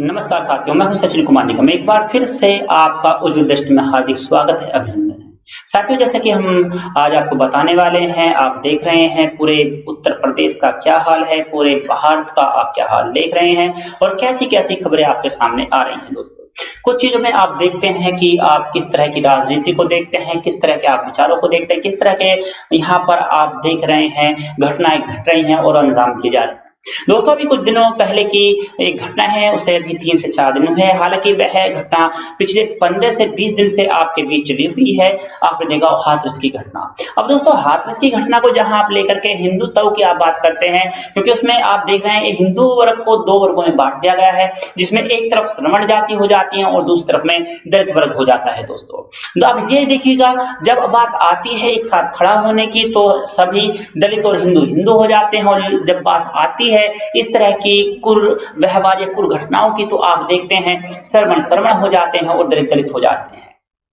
नमस्कार साथियों, मैं हूं सचिन कुमार निगम। एक बार फिर से आपका उज्जवल दृष्टि में हार्दिक स्वागत है, अभिनंदन है। साथियों, जैसे कि हम आज आपको बताने वाले हैं, आप देख रहे हैं पूरे उत्तर प्रदेश का क्या हाल है, पूरे भारत का आप क्या हाल देख रहे हैं और कैसी-कैसी खबरें आपके सामने आ रही हैं दोस्तों। कुछ चीज़ों में आप देखते हैं कि आप किस तरह की राजनीति को देखते हैं, किस तरह के आप विचारों को देखते हैं, किस तरह के यहाँ पर आप देख रहे हैं घटनाएँ घट रही हैं और अंजाम दिए जा रहे हैं। दोस्तों, अभी कुछ दिनों पहले की एक घटना है, उसे अभी 3 से 4 दिन हुए हैं। हालाँकि वह घटना पिछले 15 से 20 दिन से आपके बीच चली हुई है। आपने देखा हाथरस की घटना। अब दोस्तों, हाथरस की घटना को जहाँ आप लेकर के हिंदुत्व की आप बात करते हैं, क्योंकि उसमें आप देख रहे हैं हिंदू वर्ग को 2 वर्गों में बाँट दिया गया है, जिसमें एक तरफ श्रमण जाति हो जाती है और दूसरी तरफ में दलित वर्ग हो जाता है दोस्तों। तो अब ये देखिएगा, जब बात आती है एक साथ खड़ा होने की, तो सभी दलित और हिंदू हिंदू हो जाते हैं और जब बात आती है इस तरह की कुव्यवहार या कुल घटनाओं की, तो आप देखते हैं श्रमण श्रमण हो जाते हैं और दलित दलित हो जाते हैं।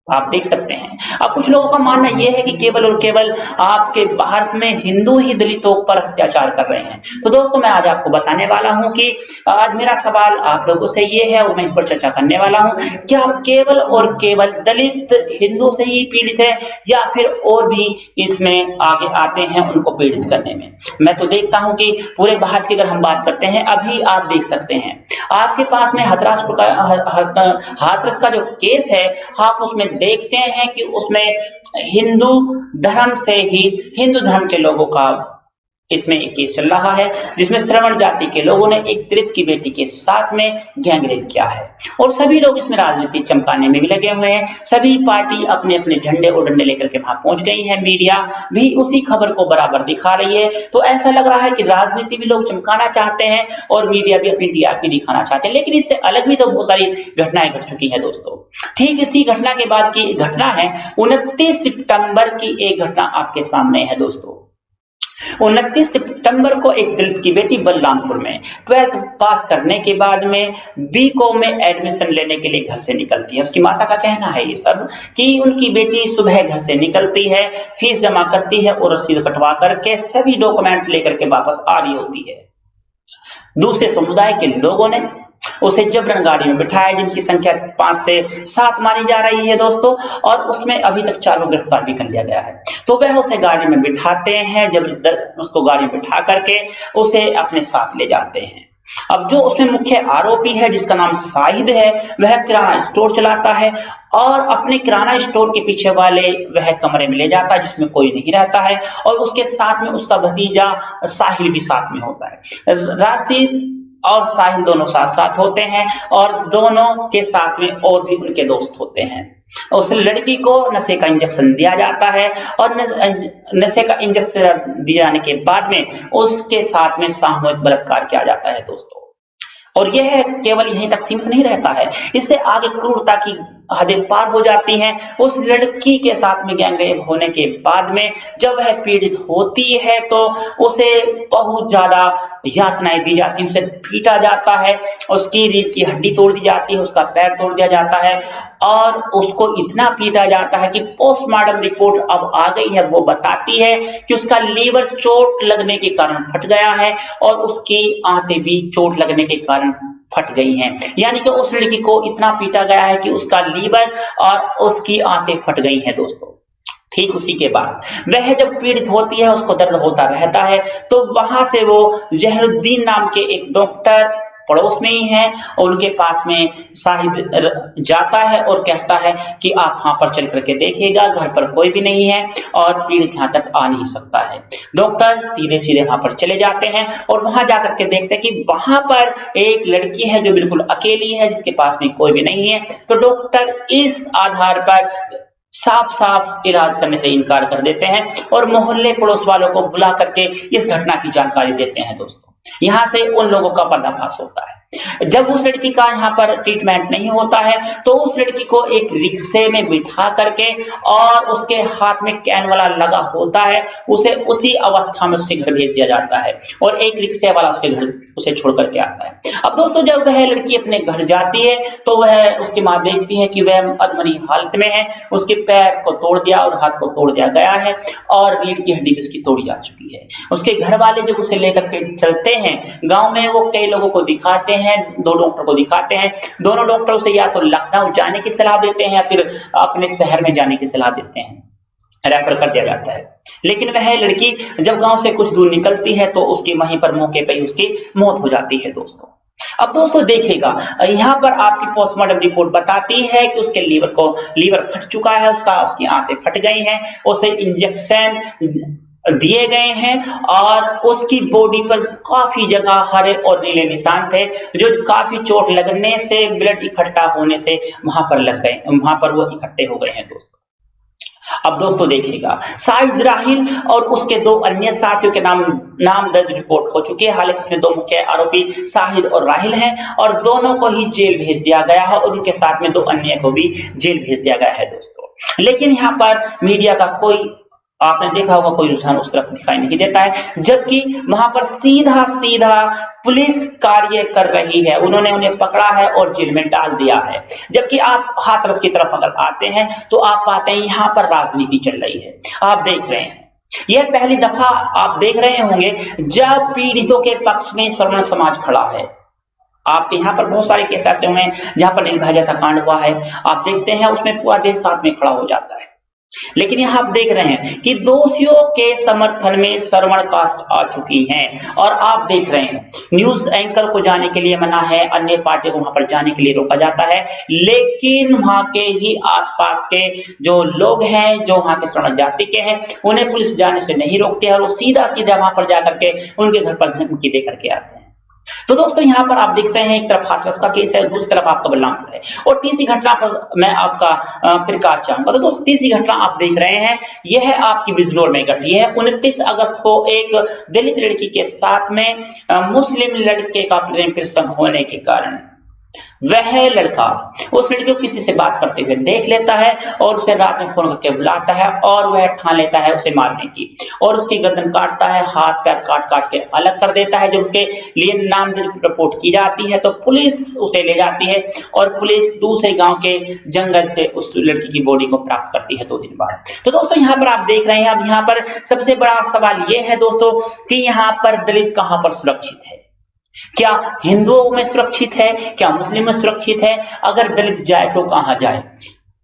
आप देख सकते हैं। अब कुछ लोगों का मानना यह है कि केवल और केवल आपके भारत में हिंदू ही दलितों पर अत्याचार कर रहे हैं। तो दोस्तों, मैं आज आपको बताने वाला हूं कि आज मेरा सवाल आप लोगों से ये है और मैं इस पर चर्चा करने वाला हूं, क्या केवल और केवल दलित हिंदू से ही पीड़ित है या फिर और भी इसमें आगे आते हैं उनको पीड़ित करने में। मैं तो देखता हूं कि पूरे भारत की अगर हम बात करते हैं, अभी आप देख सकते हैं आपके पास में हाथरस का जो केस है, आप उसमें देखते हैं कि उसमें हिंदू धर्म से ही हिंदू धर्म के लोगों का इसमें एक केस चल रहा है, जिसमें श्रवण जाति के लोगों ने एक दलित की बेटी के साथ में गैंगरेप किया है और सभी लोग इसमें राजनीति चमकाने में भी लगे हुए हैं। सभी पार्टी अपने अपने झंडे और डंडे लेकर के वहां पहुंच गई है। मीडिया भी उसी खबर को बराबर दिखा रही है। तो ऐसा लग रहा है कि राजनीति भी लोग चमकाना चाहते हैं और मीडिया भी अपनी टीआरपी दिखाना चाहते हैं। लेकिन इससे अलग भी तो बहुत सारी घटनाएं घट चुकी है दोस्तों। ठीक इसी घटना के बाद की घटना है 29 सितंबर की एक घटना आपके सामने है दोस्तों। 29 सितंबर को एक दलित की बेटी बलरामपुर में 12th पास करने के बाद में बीकॉम में एडमिशन लेने के लिए घर से निकलती है। उसकी माता का कहना है ये सब कि उनकी बेटी सुबह घर से निकलती है, फीस जमा करती है और रसीद कटवा करके सभी डॉक्यूमेंट्स लेकर के वापस आ रही होती है। दूसरे समुदाय के लोगों ने उसे जबरन गाड़ी में बिठाया, जिनकी संख्या 5 से 7 मानी जा रही है दोस्तों, और उसमें अभी तक 4 को गिरफ्तार भी कर लिया गया है। तो वह उसे गाड़ी में बिठाते हैं, जब उसको गाड़ी में बिठा करके उसे अपने साथ ले जाते हैं। अब जो उसमें मुख्य आरोपी है, जिसका नाम शाहिद है, वह किराना स्टोर चलाता है और अपने किराना स्टोर के पीछे वाले वह कमरे में ले जाता है जिसमें कोई नहीं रहता है और उसके साथ में उसका भतीजा साहिल भी साथ में होता है। राशिद और साहिल दोनों साथ साथ होते हैं और दोनों के साथ में और भी उनके दोस्त होते हैं। उस लड़की को नशे का इंजेक्शन दिया जाता है और नशे का इंजेक्शन दिए जाने के बाद में उसके साथ में सामूहिक बलात्कार किया जाता है दोस्तों। और यह केवल यहीं तक सीमित नहीं रहता है, इससे आगे क्रूरता की हदें पार हो जाती हैं। उस लड़की के साथ में गैंगरेप होने के बाद में जब वह पीड़ित होती है तो उसे बहुत ज्यादा यातनाएं दी जाती हैं, उसे पीटा जाता है, उसकी रीढ़ की हड्डी तोड़ दी जाती है, उसका पैर तोड़ दिया जाता है और उसको इतना पीटा जाता है कि पोस्टमार्टम रिपोर्ट अब आ गई है, वो बताती है कि उसका लीवर चोट लगने के कारण फट गया है और उसकी आंतें भी चोट लगने के कारण फट गई हैं। यानी कि उस लड़की को इतना पीटा गया है कि उसका लीवर और उसकी आंतें फट गई हैं दोस्तों। ठीक उसी के बाद वह जब पीड़ित होती है, उसको दर्द होता रहता है, तो वहां से वो जहरुद्दीन नाम के एक डॉक्टर पड़ोस में ही है और उनके पास में साहिब जाता है और कहता है कि आप वहां पर चल करके देखिएगा, घर पर कोई भी नहीं है और पीड़ित यहां तक आ नहीं सकता है। डॉक्टर सीधे सीधे वहां पर चले जाते हैं और वहां जाकर के देखते हैं कि वहां पर एक लड़की है जो बिल्कुल अकेली है, जिसके पास में कोई भी नहीं है। तो डॉक्टर इस आधार पर साफ साफ इलाज करने से इनकार कर देते हैं और मोहल्ले पड़ोस वालों को बुला करके इस घटना की जानकारी देते हैं दोस्तों। यहाँ से उन लोगों का पर्दाफाश होता है। जब उस लड़की का यहाँ पर ट्रीटमेंट नहीं होता है तो उस लड़की को एक रिक्शे में बिठा करके और उसके हाथ में कैन वाला लगा होता है, उसे उसी अवस्था में उसके घर भेज दिया जाता है और एक रिक्शे वाला उसके घर उसे छोड़ करके आता है। अब दोस्तों, जब वह लड़की अपने घर जाती है तो वह उसकी माँ देखती है कि वह अधमरी हालत में है, उसके पैर को तोड़ दिया और हाथ को तोड़ दिया गया है और रीढ़ की हड्डी भी उसकी तोड़ी जा चुकी है। उसके घर वाले जब उसे लेकर के चलते हैं गांव में, वो कई लोगों को दिखाते हैं, 2 डॉक्टर को दिखाते हैं, दोनों डॉक्टर उसे या तो लखनऊ जाने की सलाह देते हैं या फिर अपने शहर में जाने की सलाह देते हैं, रेफर कर दिया जाता है। लेकिन वह लड़की जब गांव से कुछ दूर निकलती है तो उसकी वहीं पर मौके पर ही उसकी मौत हो जाती है दोस्तों। अब दोस्तों देखिएगा, यहाँ पर आपकी पोस्टमार्टम रिपोर्ट बताती है कि उसके लीवर फट चुका है, उसकी आंतें फट गई हैं, उसे इंजेक्शन दिए गए हैं और उसकी बॉडी पर काफी जगह हरे और नीले निशान थे, जो काफी चोट लगने से, ब्लड इकट्ठा होने से वहां पर वो इकट्ठे हो गए हैं दोस्तों। अब दोस्तों देखिएगा, शाहिद राहिल और उसके 2 अन्य साथियों के नाम दर्ज रिपोर्ट हो चुकी है। हालांकि इसमें 2 मुख्य आरोपी शाहिद और राहिल हैं और दोनों को ही जेल भेज दिया गया है और उनके साथ में 2 अन्य को भी जेल भेज दिया गया है दोस्तों। लेकिन यहाँ पर मीडिया का कोई, आपने देखा होगा, कोई रुझान उस तरफ दिखाई नहीं देता है, जबकि वहां पर सीधा पुलिस कार्य कर रही है। उन्होंने उन्हें पकड़ा है और जेल में डाल दिया है। जबकि आप हाथरस की तरफ अगर आते हैं तो आप पाते हैं यहाँ पर राजनीति चल रही है। आप देख रहे हैं, यह पहली दफा आप देख रहे होंगे जब पीड़ितों के पक्ष में श्रवण समाज खड़ा है। आपके यहाँ पर बहुत सारे केस ऐसे हुए हैं जहां पर निर्भया जैसा कांड हुआ है, आप देखते हैं उसमें पूरा देश साथ में खड़ा हो जाता है। लेकिन यहां आप देख रहे हैं कि दोषियों के समर्थन में श्रवण कास्ट आ चुकी हैं और आप देख रहे हैं न्यूज एंकर को जाने के लिए मना है, अन्य पार्टियों को वहां पर जाने के लिए रोका जाता है, लेकिन वहां के ही आसपास के जो लोग हैं, जो वहां के श्रवण जाति के हैं, उन्हें पुलिस जाने से नहीं रोकती है और वो सीधा वहां पर जाकर के उनके घर पर धमकी दे करके आते हैं। तो दोस्तों यहाँ पर आप देखते हैं, एक तरफ हाथरस का केस है, दूसरी तरफ आपका बलरामपुर है और तीसरी घटना पर मैं आपका प्रकाश चाहूंगा। तो दोस्तों तीसरी घटना आप देख रहे हैं, यह आपकी बिजनौर में घटी है। 29 अगस्त को एक दलित लड़की के साथ में मुस्लिम लड़के का प्रेम प्रसंग होने के कारण वह लड़का उस लड़की को किसी से बात करते हुए देख लेता है और उसे रात में फोन करके बुलाता है और वह ठान लेता है उसे मारने की और उसकी गर्दन काटता है, हाथ पैर काट के अलग कर देता है। जब उसके लिए नामजद रिपोर्ट की जाती है तो पुलिस उसे ले जाती है और पुलिस दूसरे गांव के जंगल से उस लड़की की बॉडी को प्राप्त करती है 2 दिन बाद। तो दोस्तों यहाँ पर आप देख रहे हैं, अब यहाँ पर सबसे बड़ा सवाल यह है दोस्तों कि यहाँ पर दलित कहां पर सुरक्षित है? क्या हिंदुओं में सुरक्षित है? क्या मुस्लिम में सुरक्षित है? अगर दलित जाए तो कहां जाए?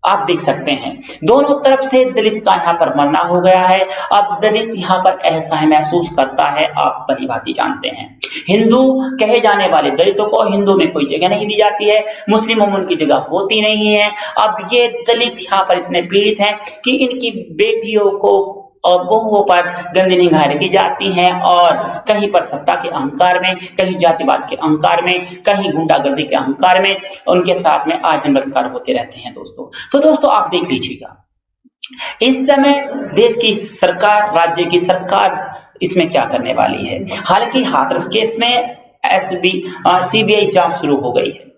आप देख सकते हैं दोनों तरफ से दलित का यहाँ पर मरना हो गया है। अब दलित यहाँ पर असहाय महसूस करता है, आप भली भांति जानते हैं। हिंदू कहे जाने वाले दलितों को हिंदू में कोई जगह नहीं दी जाती है, मुस्लिमों में उनकी जगह होती नहीं है। अब ये दलित यहाँ पर इतने पीड़ित हैं कि इनकी बेटियों को और बहुओं पर गंदी निगाहें रखी जाती हैं और कहीं पर सत्ता के अहंकार में, कहीं जातिवाद के अहंकार में, कहीं गुंडागर्दी के अहंकार में उनके साथ में आज बलात्कार होते रहते हैं दोस्तों। तो दोस्तों आप देख लीजिएगा, इस समय देश की सरकार, राज्य की सरकार इसमें क्या करने वाली है। हालांकि हाथरस केस में सीबीआई जांच शुरू हो गई है,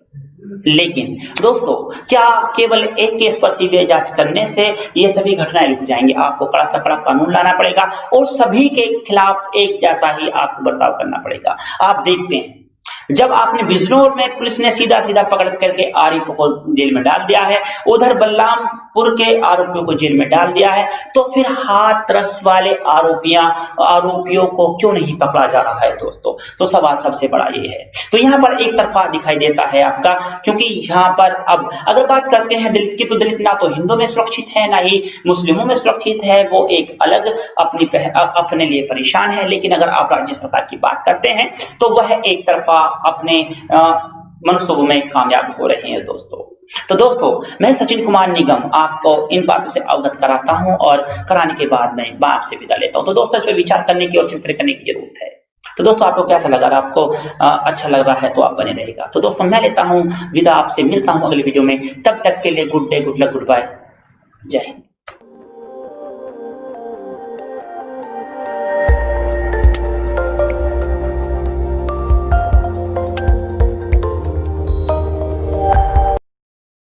लेकिन दोस्तों क्या केवल एक केस पर सीबीआई जांच करने से ये सभी घटनाएं रुक जाएंगी? आपको कड़ा सा कड़ा कानून लाना पड़ेगा और सभी के खिलाफ एक जैसा ही आपको बर्ताव करना पड़ेगा। आप देखते हैं जब आपने बिजनौर में पुलिस ने सीधा पकड़ करके आरिफ को जेल में डाल दिया है, उधर बलरामपुर के आरोपियों को जेल में डाल दिया है, तो फिर हाथरस वाले आरोपियों को क्यों नहीं पकड़ा जा रहा है दोस्तों? तो सवाल सबसे बड़ा ये है। तो यहाँ पर एक तरफा दिखाई देता है आपका, क्योंकि यहाँ पर अब अगर बात करते हैं दलित की, तो दलित ना तो हिंदुओं में सुरक्षित है ना ही मुस्लिमों में सुरक्षित है, वो एक अलग अपने लिए परेशान है। लेकिन अगर आप राज्य सरकार की बात करते हैं तो वह एक तरफा अपने मनसूबों में कामयाब हो रहे हैं दोस्तों। तो दोस्तों मैं सचिन कुमार निगम आपको इन बातों से अवगत कराता हूं और कराने के बाद मैं आपसे विदा लेता हूं। तो दोस्तों इस पर विचार करने की और चिंतन करने की जरूरत है। तो दोस्तों आपको कैसा लगा? अगर आपको अच्छा लग रहा है तो आप बने रहेगा। तो दोस्तों मैं लेता हूं विदा, आपसे मिलता हूं अगली वीडियो में। तब तक के लिए good day, good luck, goodbye, जय हिंद।